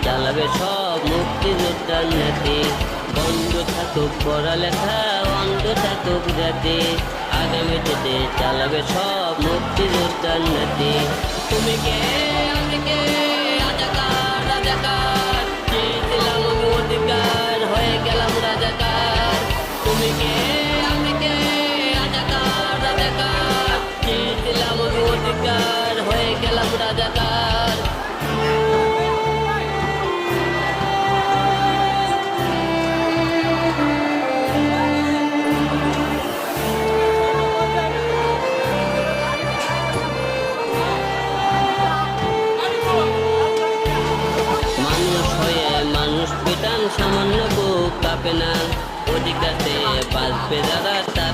চালাবে সব মুক্তিযোদ্ধার নীতি। বন্ধ থাকুক পড়ালেখা, অন্ধ থাকুক জাতি, আগামীতে চালাবে সব মুক্তিযোদ্ধার নীতি। তুমি কে আমি কে